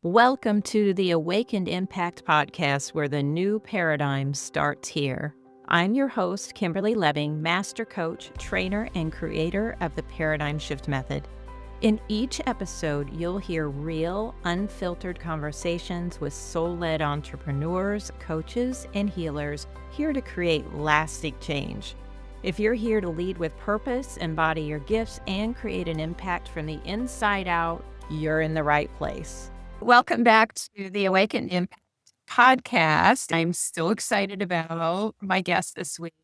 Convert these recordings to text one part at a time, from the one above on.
Welcome to the Awakened Impact podcast, where the new paradigm starts here. I'm your host, Kimberly Lebbing, master coach, trainer, and creator of the Paradigm Shift Method. In each episode, you'll hear real, unfiltered conversations with soul-led entrepreneurs, coaches, and healers here to create lasting change. If you're here to lead with purpose, embody your gifts, and create an impact from the inside out, you're in the right place. Welcome back to the Awakened Impact podcast. I'm so excited about my guest this week,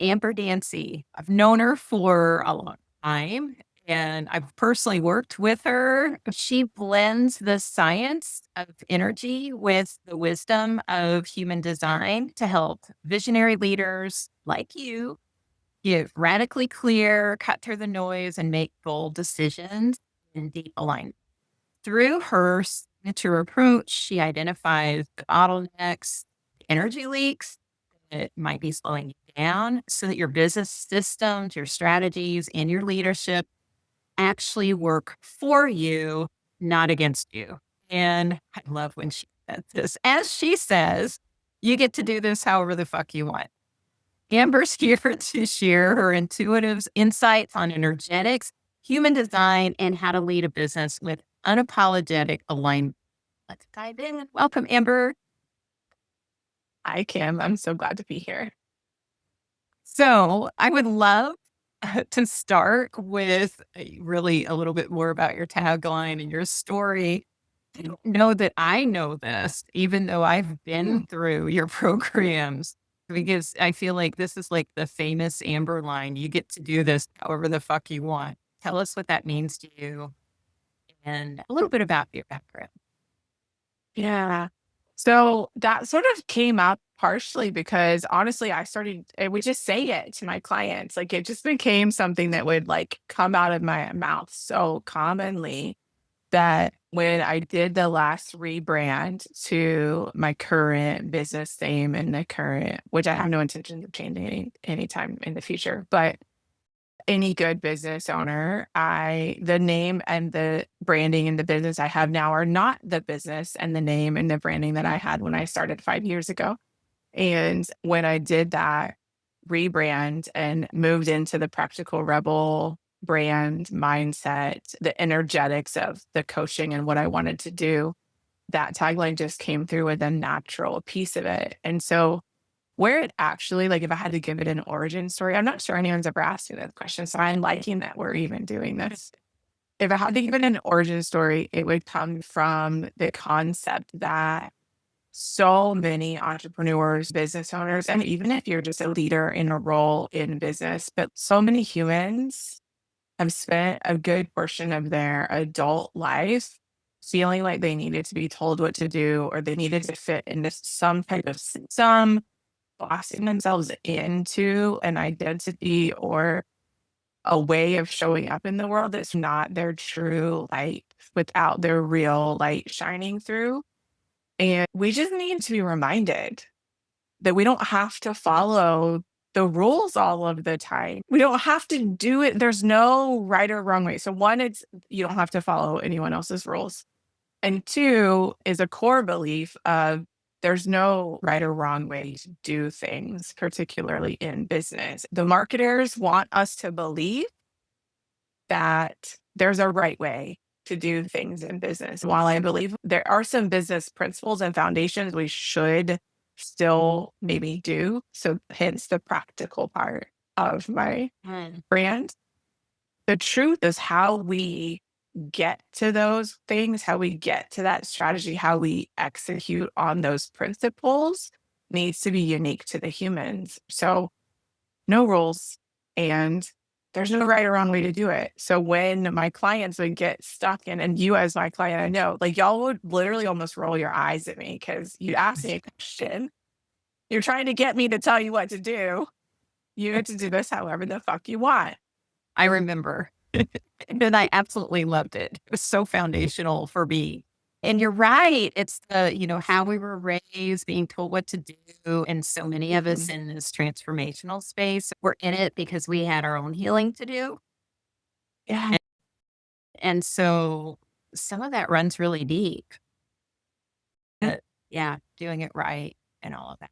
Amber Dancy. I've known her for a long time, and I've personally worked with her. She blends the science of energy with the wisdom of human design to help visionary leaders like you get radically clear, cut through the noise, and make bold decisions in deep alignment. Through her signature approach, she identifies the bottlenecks, energy leaks that might be slowing you down so that your business systems, your strategies, and your leadership actually work for you, not against you. And I love when she says this. As she says, you get to do this however the fuck you want. Amber's here to share her intuitive insights on energetics, human design, and how to lead a business with unapologetic alignment. Let's dive in. Welcome, Amber. Hi, Kim. I'm so glad to be here. So I would love to start with really a little bit more about your tagline and your story. I don't know that I know this, even though I've been through your programs, because I feel like this is like the famous Amber line. You get to do this however the fuck you want. Tell us what that means to you and a little bit about your background. Yeah. So that sort of came up partially because honestly, I would just say it to my clients. Like it just became something that would like come out of my mouth so commonly that when I did the last rebrand to my current business name and the current, which I have no intention of changing anytime in the future, but any good business owner, the name and the branding and the business I have now are not the business and the name and the branding that I had when I started 5 years ago. And when I did that rebrand and moved into the practical rebel brand mindset, the energetics of the coaching and what I wanted to do, that tagline just came through with a natural piece of it. And so where it actually, like if I had to give it an origin story, I'm not sure anyone's ever asked me that question. So I'm liking that we're even doing this. If I had to give it an origin story, it would come from the concept that so many entrepreneurs, business owners, and even if you're just a leader in a role in business, but so many humans have spent a good portion of their adult life feeling like they needed to be told what to do or they needed to fit into some type of system, boxing themselves into an identity or a way of showing up in the world that's not their true light without their real light shining through. And we just need to be reminded that we don't have to follow the rules all of the time. We don't have to do it. There's no right or wrong way. So one, it's you don't have to follow anyone else's rules. And two is a core belief of there's no right or wrong way to do things, particularly in business. The marketers want us to believe that there's a right way to do things in business. While I believe there are some business principles and foundations we should still maybe do. So hence the practical part of my brand. The truth is how we get to those things, how we get to that strategy, how we execute on those principles needs to be unique to the humans. So no rules and there's no right or wrong way to do it. So when my clients would get stuck in, and you as my client, I know, like y'all would literally almost roll your eyes at me because you'd ask me a question. You're trying to get me to tell you what to do. You get to do this however the fuck you want. I remember. And I absolutely loved it. It was so foundational for me. And you're right. It's how we were raised, being told what to do. And so many of us in this transformational space, we're in it because we had our own healing to do. Yeah. And so some of that runs really deep. Yeah, doing it right and all of that.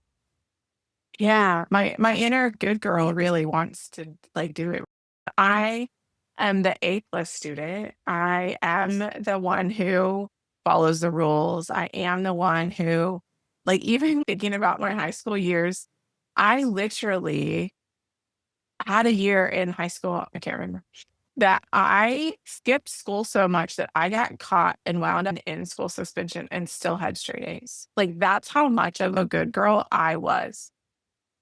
Yeah, my inner good girl really wants to, like, do it. I am the A+ student. I am the one who follows the rules. I am the one who, like, even thinking about my high school years, I literally had a year in high school, I can't remember, that I skipped school so much that I got caught and wound up in school suspension and still had straight A's. Like, that's how much of a good girl I was.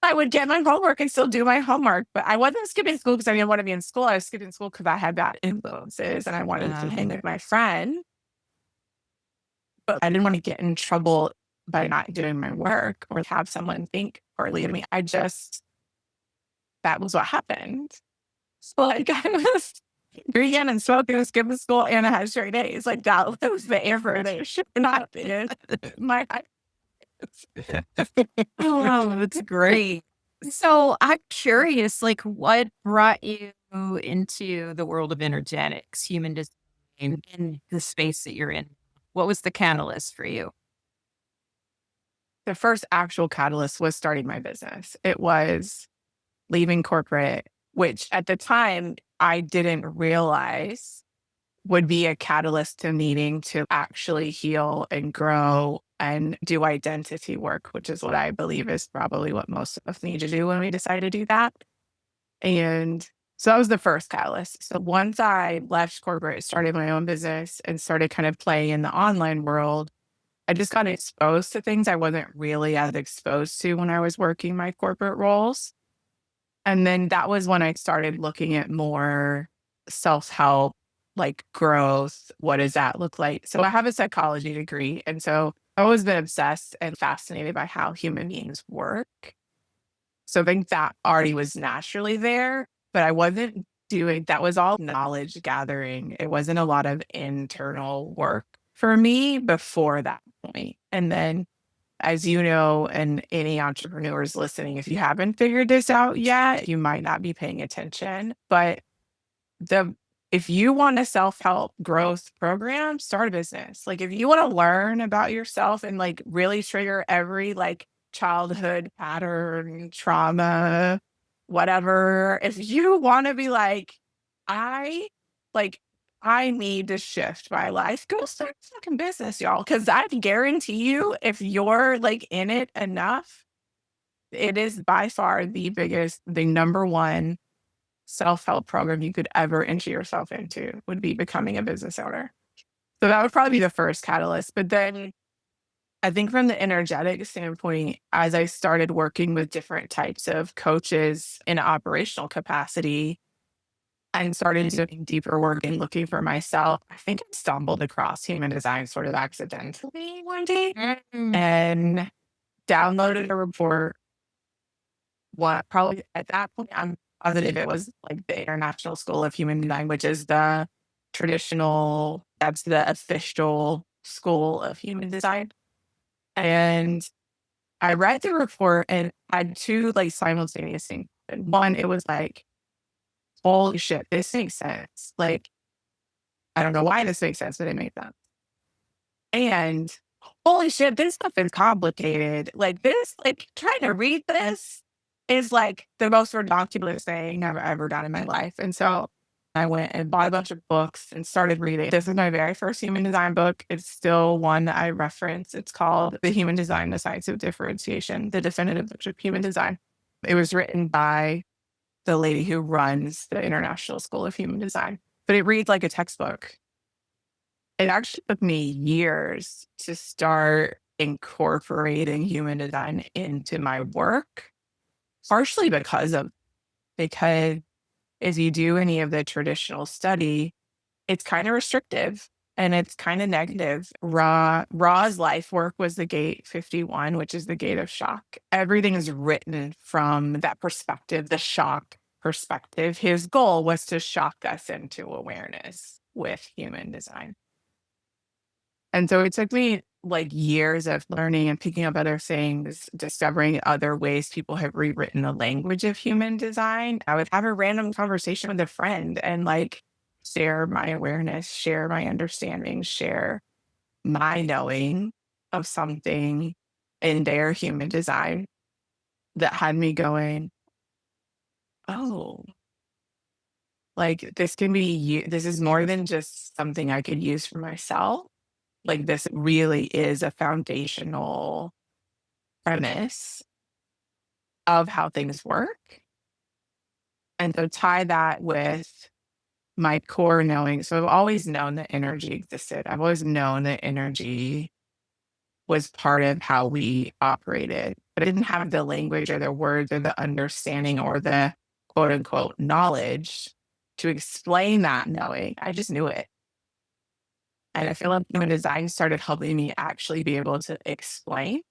I would get my homework and still do my homework, but I wasn't skipping school because I didn't want to be in school. I was skipping school because I had bad influences and I wanted to hang Uh, with my friend, but I didn't want to get in trouble by not doing my work or have someone think poorly of me. That was what happened. So, like, I was drinking and smoking and skipping school and I had straight A's. Like, that was the error that should not be my oh, that's great. So I'm curious, like, what brought you into the world of energetics, human design, and the space that you're in? What was the catalyst for you? the first actual catalyst was starting my business. It was leaving corporate, which at the time I didn't realize would be a catalyst to needing to actually heal and grow and do identity work, which is what I believe is probably what most of us need to do when we decide to do that. And so that was the first catalyst. So once I left corporate, started my own business and started kind of playing in the online world, I just got exposed to things I wasn't really as exposed to when I was working my corporate roles. And then that was when I started looking at more self-help, like growth. What does that look like? So I have a psychology degree. And so I've always been obsessed and fascinated by how human beings work. So I think that already was naturally there, but I wasn't doing that was all knowledge gathering. It wasn't a lot of internal work for me before that point. And then as you know, and any entrepreneurs listening, if you haven't figured this out yet, you might not be paying attention. But the if you want a self-help growth program, start a business. Like if you want to learn about yourself and like really trigger every like childhood pattern, trauma, whatever, if you want to be I like I need to shift my life, go start a fucking business, y'all. Cause I guarantee you, if you're like in it enough, it is by far the number one self-help program you could ever enter yourself into would be becoming a business owner. So that would probably be the first catalyst. But then I think from the energetic standpoint, as I started working with different types of coaches in an operational capacity and started doing deeper work and looking for myself, I think I stumbled across human design sort of accidentally one day Mm. and downloaded a report. What probably at that point, I'm positive it was like the International School of Human Design, which is that's the official school of human design. And I read the report and had two like simultaneous things. And one, it was like, holy shit, this makes sense. Like, I don't know why this makes sense, but it made sense. And holy shit, this stuff is complicated. Like this, like trying to read this is like the most ridiculous thing I've ever done in my life. And so I went and bought a bunch of books and started reading. This is my very first human design book. It's still one that I reference. It's called The Human Design, The Science of Differentiation, the definitive book of human design. It was written by the lady who runs the International School of Human Design, but it reads like a textbook. It actually took me years to start incorporating human design into my work, partially because if you do any of the traditional study, it's kind of restrictive and it's kind of negative. Ra's life work was the gate 51, which is the gate of shock. Everything is written from that perspective, the shock perspective. His goal was to shock us into awareness with human design. And so it took me like years of learning and picking up other things, discovering other ways people have rewritten the language of human design. I would have a random conversation with a friend and like share my awareness, share my understanding, share my knowing of something in their human design that had me going, oh, like this is more than just something I could use for myself. Like this really is a foundational premise of how things work. And so tie that with my core knowing. So I've always known that energy existed. I've always known that energy was part of how we operated, but I didn't have the language or the words or the understanding or the quote unquote knowledge to explain that knowing. I just knew it. And I feel like human design started helping me actually be able to explain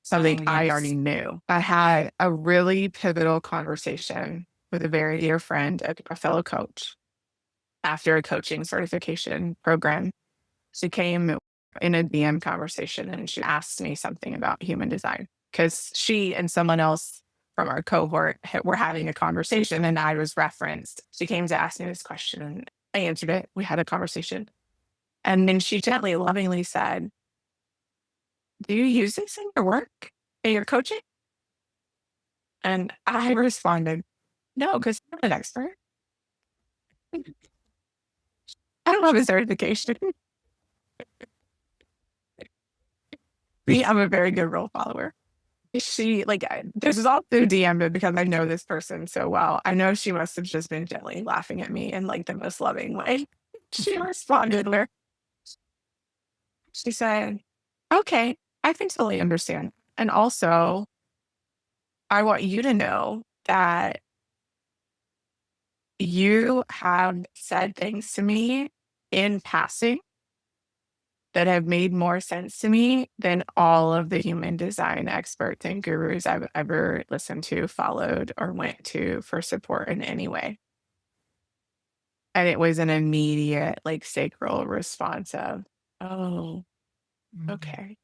something I already knew. I had a really pivotal conversation with a very dear friend, a fellow coach, after a coaching certification program. She came in a DM conversation and she asked me something about human design because she and someone else from our cohort were having a conversation and I was referenced. She came to ask me this question and I answered it. We had a conversation. And then she gently, lovingly said, "Do you use this in your work, in your coaching?" And I responded, "No, because I'm not an expert. I don't have a certification. I'm a very good role follower." She like this is all through DM, but because I know this person so well, I know she must have just been gently laughing at me in like the most loving way. She responded where she said, "Okay, I can totally understand. And also, I want you to know that you have said things to me in passing that have made more sense to me than all of the human design experts and gurus I've ever listened to, followed, or went to for support in any way." And it was an immediate, like, sacral response of, "Oh, okay.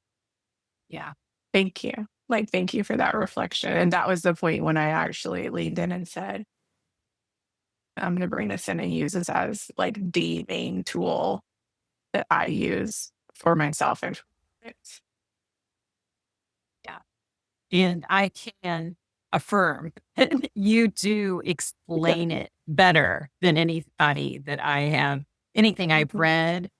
Yeah. Thank you." Like, thank you for that reflection. And that was the point when I actually leaned in and said, "I'm gonna bring this in and use this as, like, the main tool that I use for myself and for clients." Yeah. And I can affirm you do explain it better than anybody that I have, anything I've Mhm, read.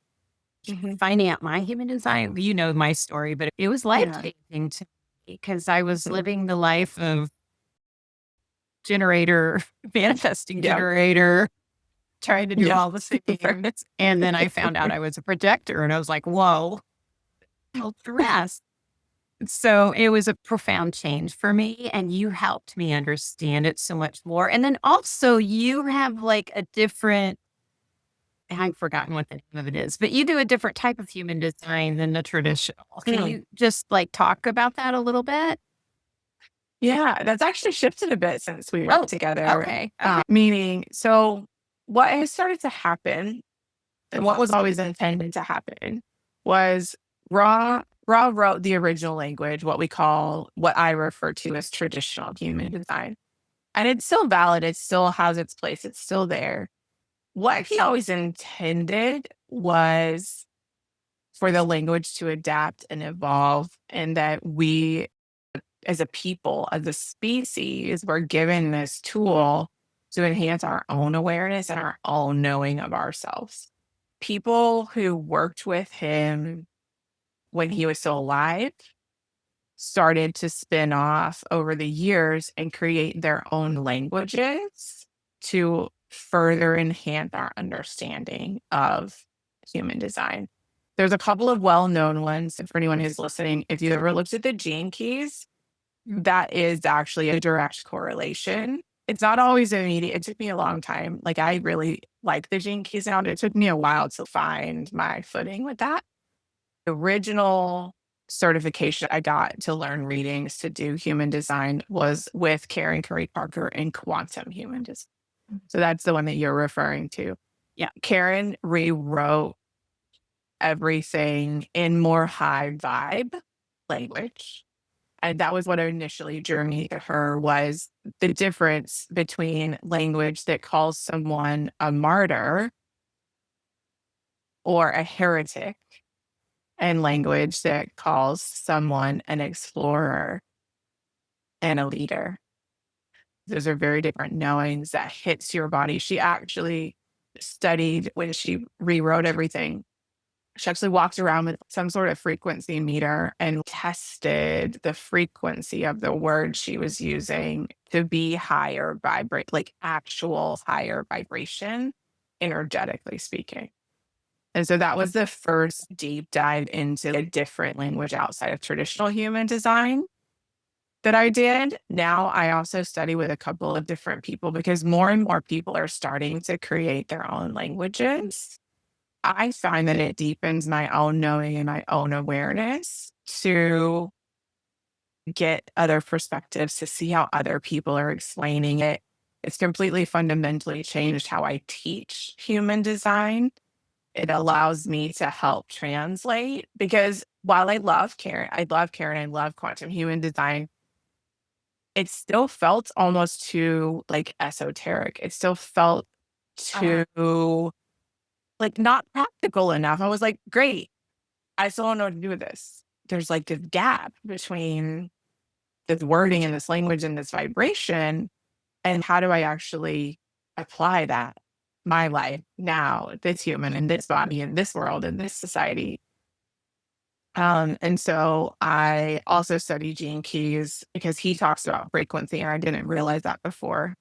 mhm. Finding out my human design, you know my story, but it was life Yeah. changing to me because I was Mhm. living the life of generator, manifesting Yep. generator, trying to do Yep. all the things. And then I found out I was a projector and I was like, whoa, well, the rest. So it was a profound change for me. And you helped me understand it so much more. And then also, you have like a different, I've forgotten what the name of it is, but you do a different type of human design than the traditional. Can Mm. you just like talk about that a little bit? Yeah, that's actually shifted a bit since we worked Oh, together. okay. Okay. Meaning, so what has started to happen and what was always intended to happen was Ra wrote the original language, what I refer to as traditional human design. And it's still valid, it still has its place, it's still there. What he always intended was for the language to adapt and evolve, and that we as a people, as a species, were given this tool to enhance our own awareness and our own knowing of ourselves. People who worked with him when he was still alive started to spin off over the years and create their own languages to further enhance our understanding of human design. There's a couple of well-known ones for anyone who's listening. If you ever looked at the gene keys, that is actually a direct correlation. It's not always immediate. It took me a long time. Like, I really like the gene key sound. It took me a while to find my footing with that. The original certification I got to learn readings to do human design was with Karen Curry Parker in quantum human design. So that's the one that you're referring to. Yeah. Karen rewrote everything in more high vibe language. And that was what initially drew me to her, was the difference between language that calls someone a martyr or a heretic and language that calls someone an explorer and a leader. Those are very different knowings that hits your body. She actually studied when she rewrote everything. She actually walked around with some sort of frequency meter and tested the frequency of the word she was using to be higher vibrate, like actual higher vibration, energetically speaking. And so that was the first deep dive into a different language outside of traditional human design that I did. Now I also study with a couple of different people because more and more people are starting to create their own languages. I find that it deepens my own knowing and my own awareness to get other perspectives, to see how other people are explaining it. It's completely fundamentally changed how I teach human design. It allows me to help translate because while I love Karen, I love quantum human design, it still felt almost too like esoteric. It still felt too like not practical enough. I was like, great. I still don't know what to do with this. There's like this gap between this wording and this language and this vibration. And how do I actually apply that? My life now, this human in this body, in this world, in this society. And so I also study Gene Keys because he talks about frequency, and I didn't realize that before.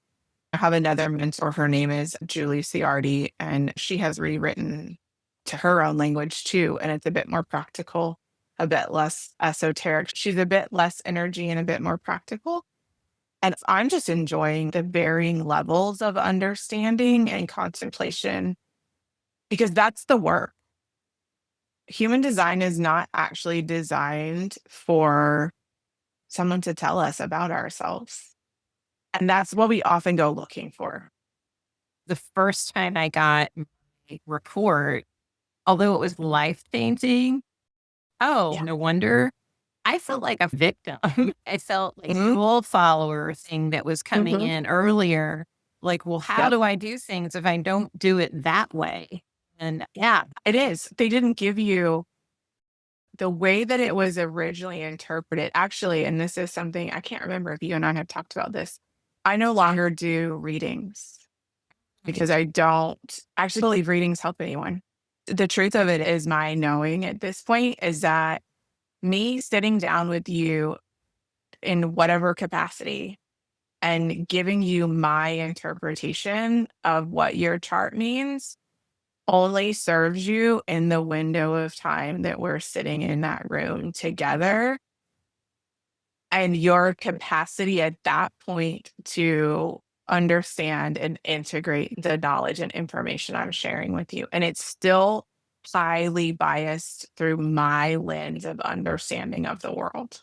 I have another mentor. Her name is Julie Ciardi, and she has rewritten to her own language too. And it's a bit more practical, a bit less esoteric. She's a bit less energy and a bit more practical. And I'm just enjoying the varying levels of understanding and contemplation because that's the work. Human design is not actually designed for someone to tell us about ourselves. And that's what we often go looking for. The first time I got my report, although it was life changing, oh, Yeah. no wonder I felt like a victim. I felt like Mhm. full follower thing that was coming Mhm. in earlier. Like, well, how Yep. do I do things if I don't do it that way? And Yeah, it is. They didn't give you the way that it was originally interpreted. Actually, and this is something I can't remember if you and I have talked about this. I no longer do readings because I don't actually believe readings help anyone. The truth of it is my knowing at this point is that me sitting down with you in whatever capacity and giving you my interpretation of what your chart means only serves you in the window of time that we're sitting in that room together. And your capacity at that point to understand and integrate the knowledge and information I'm sharing with you. And it's still highly biased through my lens of understanding of the world,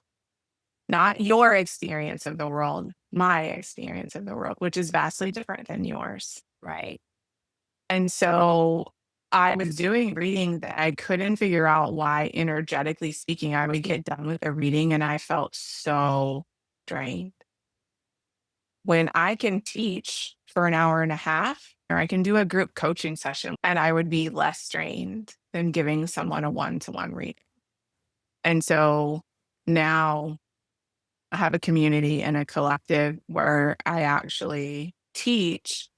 not your experience of the world, my experience of the world, which is vastly different than yours. right. And so I was doing reading that I couldn't figure out why, energetically speaking, I would get done with a reading and I felt so drained. When I can teach for an hour and a half, or I can do a group coaching session, and I would be less drained than giving someone a one-to-one reading. And so now I have a community and a collective where I actually teach.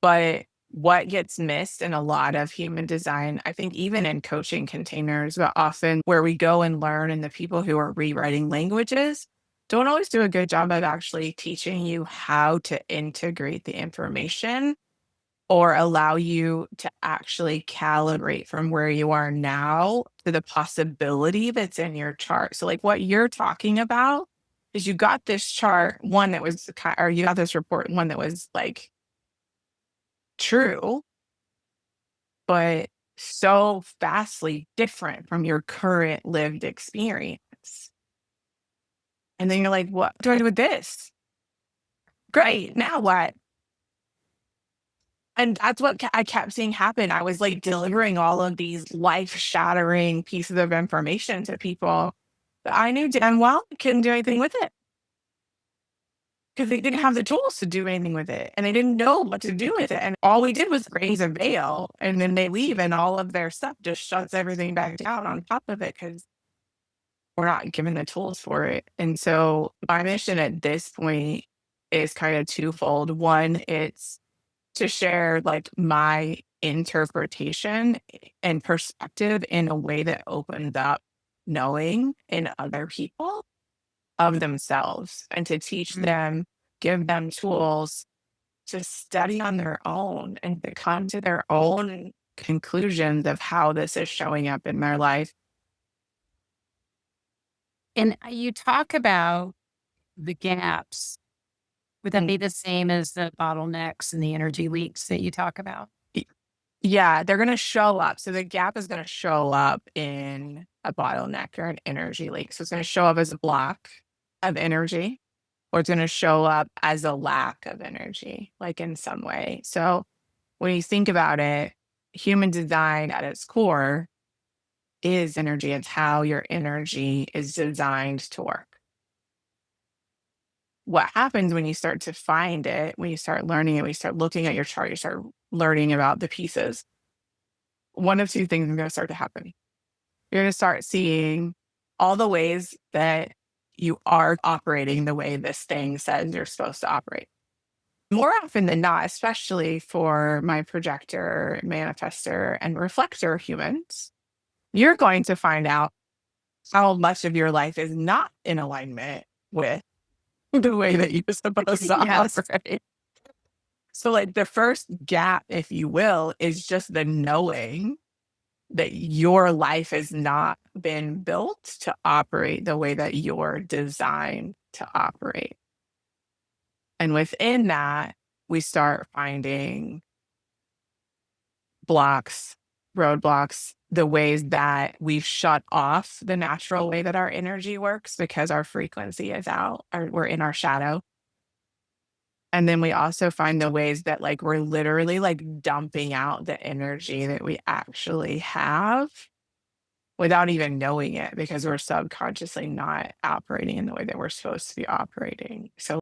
But what gets missed in a lot of human design, I think even in coaching containers, but often where we go and learn and the people who are rewriting languages don't always do a good job of actually teaching you how to integrate the information or allow you to actually calibrate from where you are now to the possibility that's in your chart. So like what you're talking about is you got this chart, one that was, or you got this report, one that was like true, but so vastly different from your current lived experience. And then you're like, what do I do with this? Great. Now what? And that's what I kept seeing happen. I was like delivering all of these life shattering pieces of information to people that I knew damn well couldn't do anything with it. because they didn't have the tools to do anything with it and they didn't know what to do with it. And all we did was raise a veil and then they leave and all of their stuff just shuts everything back down on top of it because we're not given the tools for it. And so my mission at this point is kind of twofold. One, it's to share like my interpretation and perspective in a way that opens up knowing in other people of themselves and to teach them, give them tools to study on their own and to come to their own conclusions of how this is showing up in their life. And you talk about the gaps. Would that Mm, be the same as the bottlenecks and the energy leaks that you talk about? y- Yeah, they're going to show up. So the gap is going to show up in a bottleneck or an energy leak. So it's going to show up as a block of energy, or it's going to show up as a lack of energy, like in some way. So when you think about it, human design at its core is energy. It's how your energy is designed to work. What happens when you start to find it, when you start learning it, when you start looking at your chart, you start learning about the pieces, one of two things is going to start to happen. You're going to start seeing all the ways that you are operating the way this thing says you're supposed to operate. More often than not, especially for my projector, manifester, and reflector humans, you're going to find out how much of your life is not in alignment with the way that you're supposed to Yes. operate. So, like, the first gap, if you will, is just the knowing that your life has not been built to operate the way that you're designed to operate. And within that, we start finding blocks, roadblocks, the ways that we've shut off the natural way that our energy works because our frequency is out or we're in our shadow. And then we also find the ways that like we're literally like dumping out the energy that we actually have without even knowing it because we're subconsciously not operating in the way that we're supposed to be operating. So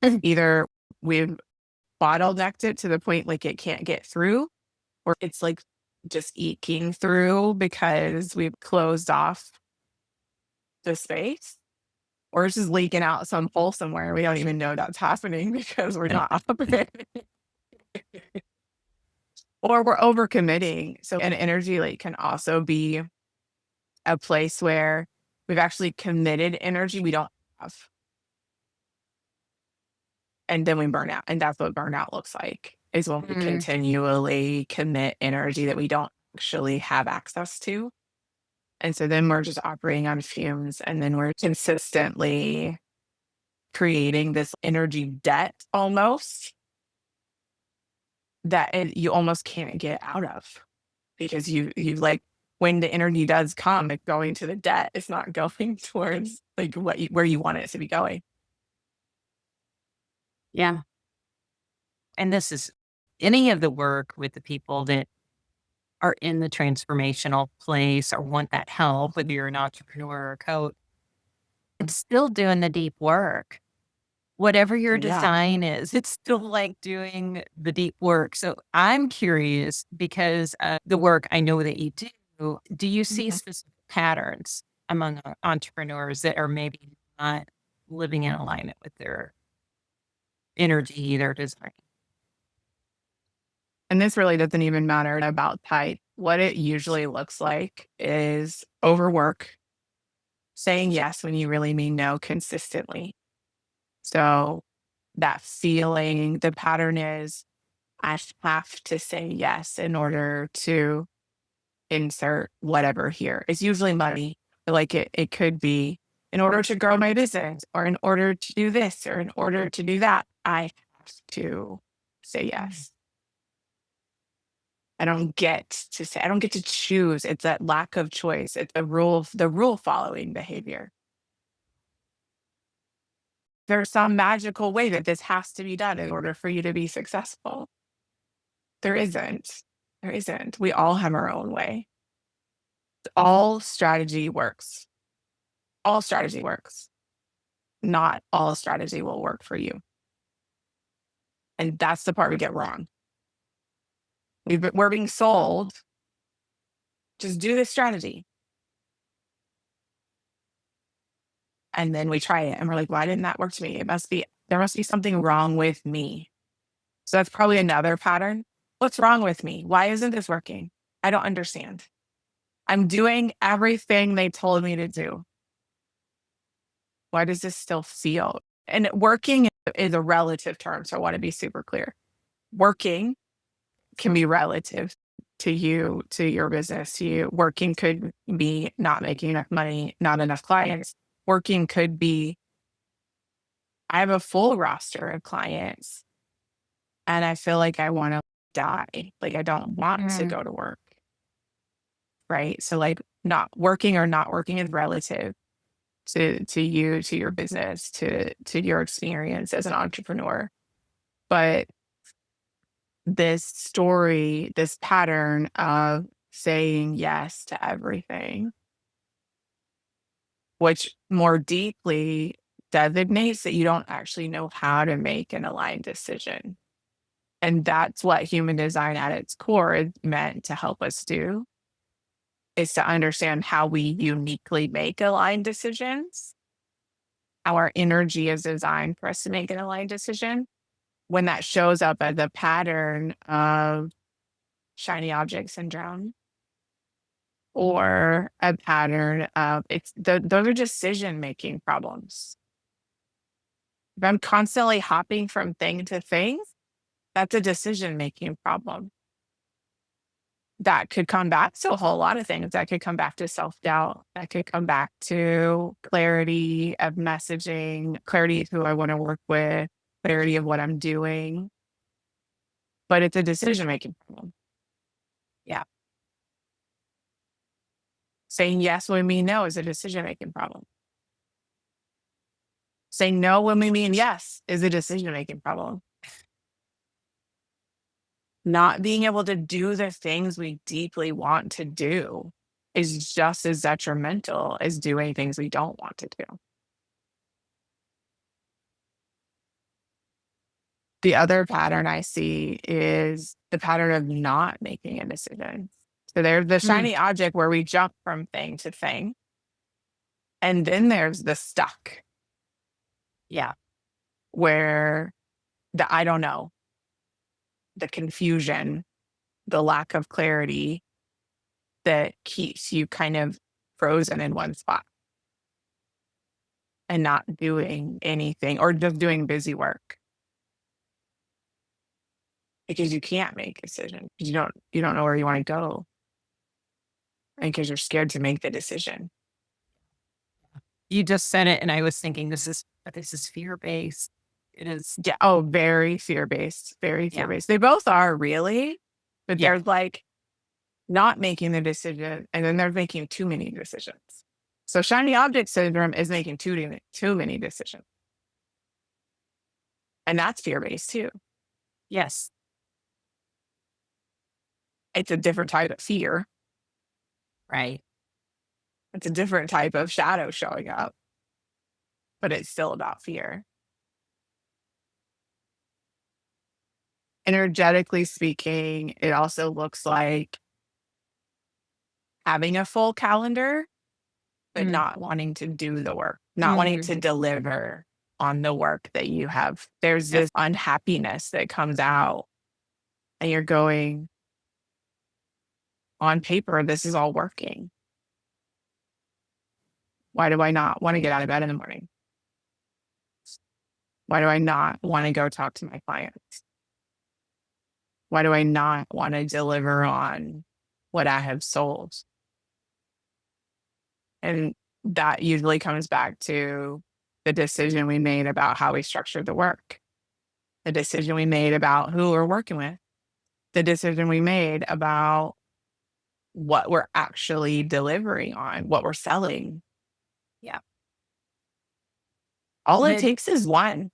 either we've bottlenecked it to the point like it can't get through, or it's like just eking through because we've closed off the space, or it's just leaking out some hole somewhere. We don't even know that's happening because we're not operating. Or we're overcommitting. So an energy leak can also be a place where we've actually committed energy we don't have. And then we burn out. And that's what burnout looks like, is when we continually commit energy that we don't actually have access to. And so then we're just operating on fumes and then we're consistently creating this energy debt almost that you almost can't get out of because you like when the energy does come, it's going to the debt. It's not going towards like where you want it to be going. Yeah. And this is any of the work with the people that are in the transformational place or want that help, whether you're an entrepreneur or a coach, it's still doing the deep work. Whatever your Yeah. design is, it's still like doing the deep work. So I'm curious because the work I know that you do you see Mhm. specific patterns among entrepreneurs that are maybe not living in alignment with their energy, their design? And this really doesn't even matter about type. What it usually looks like is overwork, saying yes when you really mean no consistently. So that feeling, the pattern is I have to say yes in order to insert whatever here. It's usually money. But like it could be in order to grow my business or in order to do this or in order to do that, I have to say yes. I don't get to say, I don't get to choose. It's that lack of choice. It's the rule following behavior. There's some magical way that this has to be done in order for you to be successful. There isn't. There isn't. We all have our own way. All strategy works. All strategy works. not all strategy will work for you. And that's the part we get wrong. We're being sold, just do this strategy. And then we try it and we're like, why didn't that work to me? There must be something wrong with me. So that's probably another pattern. What's wrong with me? Why isn't this working? I don't understand. I'm doing everything they told me to do. Why does this still feel? And working is a relative term. So I want to be super clear. Working can be relative to you, to your business, to you. Working could be not making enough money, not enough clients. Working could be, I have a full roster of clients and I feel like I want to die. Like I don't want to go to work. Right. So like not working or not working is relative to you, to your business, to your experience as an entrepreneur. But this story, this pattern of saying yes to everything, which more deeply designates that you don't actually know how to make an aligned decision. And that's what human design at its core is meant to help us do, is to understand how we uniquely make aligned decisions. Our energy is designed for us to make an aligned decision. When that shows up as a pattern of shiny object syndrome or a pattern of those are decision-making problems. If I'm constantly hopping from thing to thing, that's a decision-making problem. That could come back to a whole lot of things. That could come back to self-doubt. That could come back to clarity of messaging, clarity of who I want to work with, clarity of what I'm doing. But it's a decision-making problem. Yeah. Saying yes when we mean no is a decision-making problem. Saying no when we mean yes is a decision-making problem. Not being able to do the things we deeply want to do is just as detrimental as doing things we don't want to do. The other pattern I see is the pattern of not making a decision. So there's the shiny object where we jump from thing to thing. And then there's the stuck. Yeah. Where the I don't know, the confusion, the lack of clarity that keeps you kind of frozen in one spot and not doing anything or just doing busy work. Because you can't make a decision. You don't know where you want to go. And because you're scared to make the decision. You just said it, and I was thinking this is fear-based. It is. Yeah. Oh, very fear-based. Very fear-based. They both are really, but they're like not making the decision, and then they're making too many decisions. So shiny object syndrome is making too many decisions. And that's fear-based too. Yes. It's a different type of fear. Right. It's a different type of shadow showing up, but it's still about fear. Energetically speaking, it also looks like having a full calendar, but not wanting to do the work, not wanting to deliver on the work that you have. There's this unhappiness that comes out, and you're going, on paper, this is all working. Why do I not want to get out of bed in the morning? Why do I not want to go talk to my clients? Why do I not want to deliver on what I have sold? And that usually comes back to the decision we made about how we structured the work, the decision we made about who we're working with, the decision we made about what we're actually delivering on, what we're selling. Yeah. All it takes is one.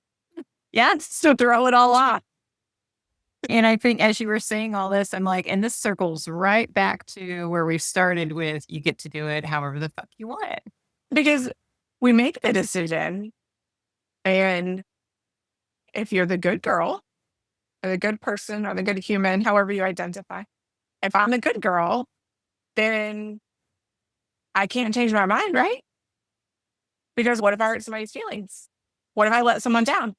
Yes. To throw it all off. And I think as you were saying all this, I'm like, and this circles right back to where we started with, you get to do it however the fuck you want it. Because we make the decision And if you're the good girl or the good person or the good human, however you identify, if I'm the good girl, then I can't change my mind, right? Because what if I hurt somebody's feelings? What if I let someone down?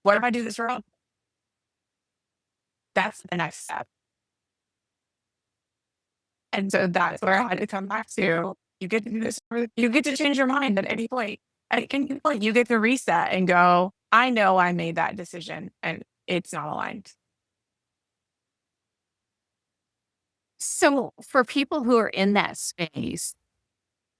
What if I do this wrong? That's the next step. And so that's where I had to come back to. You get to do this. You get to change your mind at any point. At any point, you get to reset and go, I know I made that decision and it's not aligned. So for people who are in that space,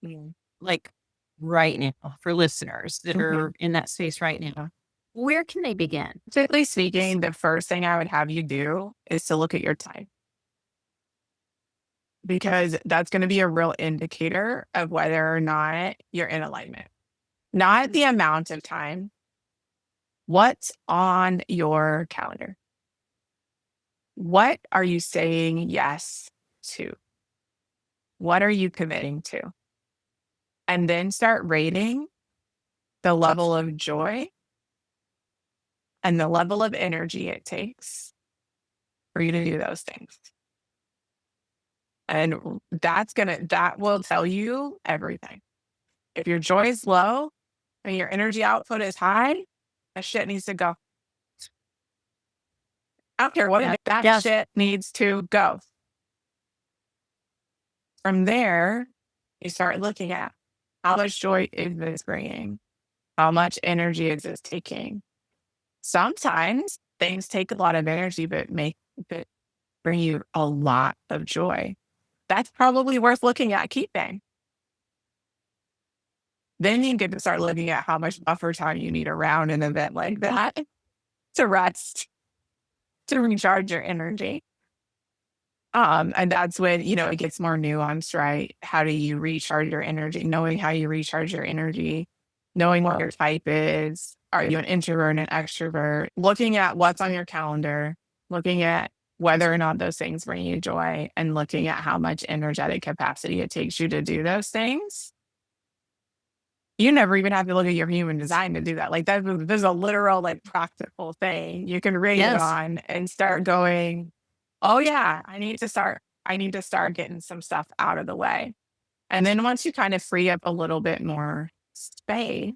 Mm. like right now, for listeners that Mhm. are in that space right now, where can they begin? Typically speaking, the first thing I would have you do is to look at your time, because that's going to be a real indicator of whether or not you're in alignment. Not the amount of time, what's on your calendar? What are you saying yes to? What are you committing to? And then start rating the level of joy and the level of energy it takes for you to do those things. And that will tell you everything. If your joy is low and your energy output is high, that shit needs to go. I don't care what it is, that Yes. shit needs to go. From there, you start looking at how much joy is this bringing? How much energy is this taking? Sometimes things take a lot of energy, but bring you a lot of joy. That's probably worth looking at keeping. Then you get to start looking at how much buffer time you need around an event like that to rest, to recharge your energy. And that's when, it gets more nuanced, right? How do you recharge your energy? Knowing how you recharge your energy, knowing what your type is. Are you an introvert, an extrovert? Looking at what's on your calendar, looking at whether or not those things bring you joy, and looking at how much energetic capacity it takes you to do those things. You never even have to look at your human design to do that. Like there's a literal, like practical thing you can read it Yes. on and start going, oh yeah, I need to start getting some stuff out of the way. And then once you kind of free up a little bit more space,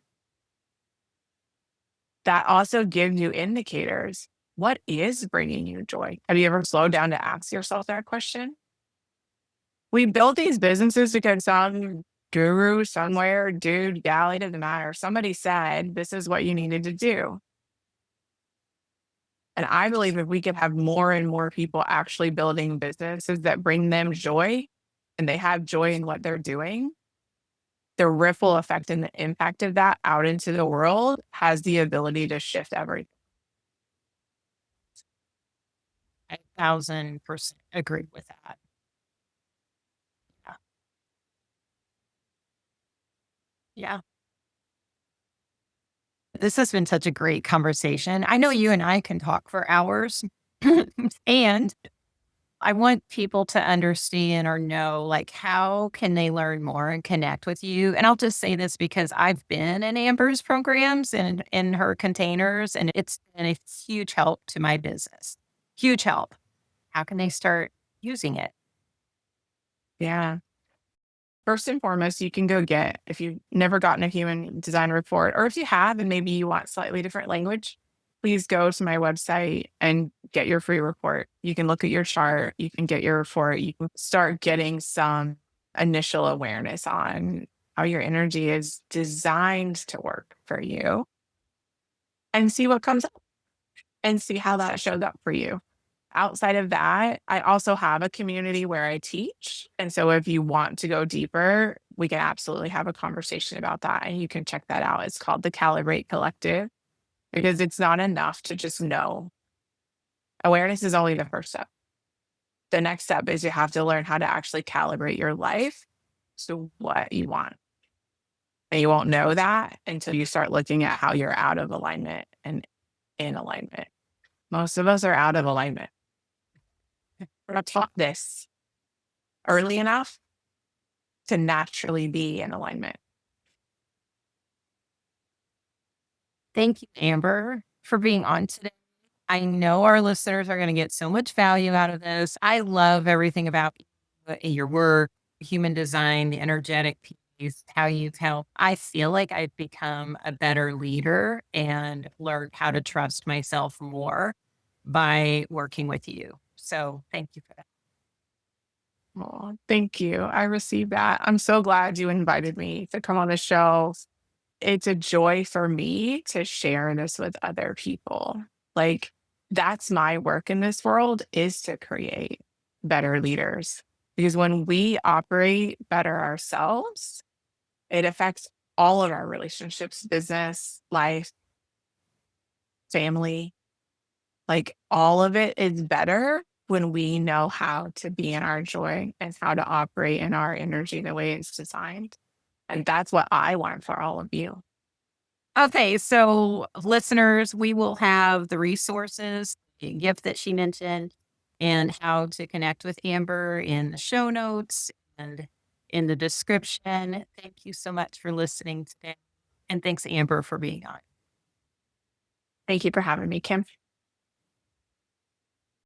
that also gives you indicators. What is bringing you joy? Have you ever slowed down to ask yourself that question? We built these businesses because some guru somewhere, dude, gal, it doesn't matter. Somebody said, this is what you needed to do. And I believe if we could have more and more people actually building businesses that bring them joy and they have joy in what they're doing, the ripple effect and the impact of that out into the world has the ability to shift everything. I 1,000% agree with that. Yeah. Yeah. This has been such a great conversation. I know you and I can talk for hours. And I want people to understand or know, like, how can they learn more and connect with you? And I'll just say this because I've been in Amber's programs and in her containers, and it's been a huge help to my business. Huge help. How can they start using it? Yeah. First and foremost, you can go get, if you've never gotten a human design report, or if you have and maybe you want slightly different language, please go to my website and get your free report. You can look at your chart, you can get your report, you can start getting some initial awareness on how your energy is designed to work for you and see what comes up and see how that shows up for you. Outside of that, I also have a community where I teach. And so if you want to go deeper, we can absolutely have a conversation about that. And you can check that out. It's called the Calibrate Collective, because it's not enough to just know. Awareness is only the first step. The next step is you have to learn how to actually calibrate your life to what you want. And you won't know that until you start looking at how you're out of alignment and in alignment. Most of us are out of alignment. We're not taught this early enough to naturally be in alignment. Thank you, Amber, for being on today. I know our listeners are going to get so much value out of this. I love everything about your work, human design, the energetic piece, how you've helped. I feel like I've become a better leader and learned how to trust myself more by working with you. So thank you for that. Oh, thank you. I received that. I'm so glad you invited me to come on the show. It's a joy for me to share this with other people. Like, that's my work in this world, is to create better leaders. Because when we operate better ourselves, it affects all of our relationships, business, life, family. Like, all of it is better when we know how to be in our joy and how to operate in our energy the way it's designed. And that's what I want for all of you. Okay, so listeners, we will have the resources, the gift that she mentioned, and how to connect with Amber in the show notes and in the description. Thank you so much for listening today. And thanks, Amber, for being on. Thank you for having me, Kim.